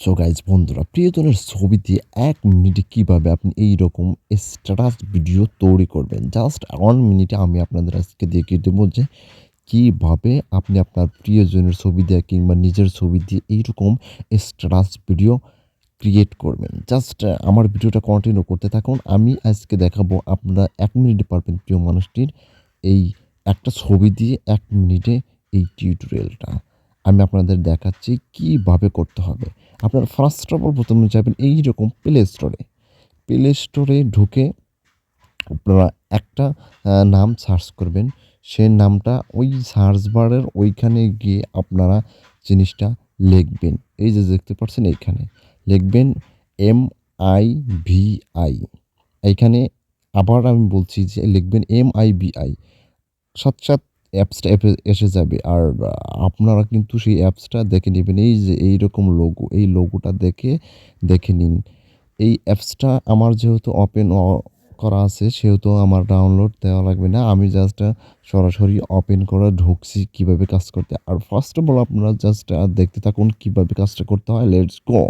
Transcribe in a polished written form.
So guys বন্ধুরা, প্রিয়জনের ছবি দিয়ে ১ মিনিটে কীভাবে আপনি এইরকম স্ট্যাটাস ভিডিও তৈরি করবেন। জাস্ট 1 মিনিটে আমি আপনাদের আজকে দেখিয়ে দেবো যে কীভাবে আপনি আপনার প্রিয়জনের ছবি দিয়ে কিংবা নিজের ছবি দিয়ে এইরকম স্ট্যাটাস ভিডিও ক্রিয়েট করবেন। জাস্ট আমার ভিডিওটা কন্টিনিউ করতে থাকুন। আমি আজকে দেখাবো আপনারা ১ মিনিটে পারবেন প্রিয় মানুষটির এই একটা ছবি দিয়ে ১ মিনিটে এই টিউটোরিয়ালটা। আমি আপনাদের দেখাচ্ছি কীভাবে করতে হবে। আপনারা ফার্স্ট অফ অল প্রথমে যাবেন এইরকম প্লে স্টোরে ঢুকে আপনারা একটা নাম সার্চ করবেন। সেই নামটা ওই সার্চ বারের ওইখানে গিয়ে আপনারা জিনিসটা লিখবেন। এই যে দেখতে পাচ্ছেন এইখানে লিখবেন MIVI। এইখানে আবার আমি বলছি যে লিখবেন MIVI। সাথে অ্যাপসটা এসে যাবে। আর আপনারা কিন্তু সেই অ্যাপসটা দেখে নেবেন। এই যে এইরকম লোগো, এই লোগোটা দেখে নিন। এই অ্যাপসটা আমার যেহেতু ওপেন করা আছে সেহেতু আমার ডাউনলোড দেওয়া লাগবে না। আমি জাস্ট সরাসরি ওপেন করে ঢুকছি কীভাবে কাজ করতে। আর ফার্স্ট অফ অল আপনারা জাস্ট দেখতে থাকুন কীভাবে কাজটা করতে হয়। Let's go.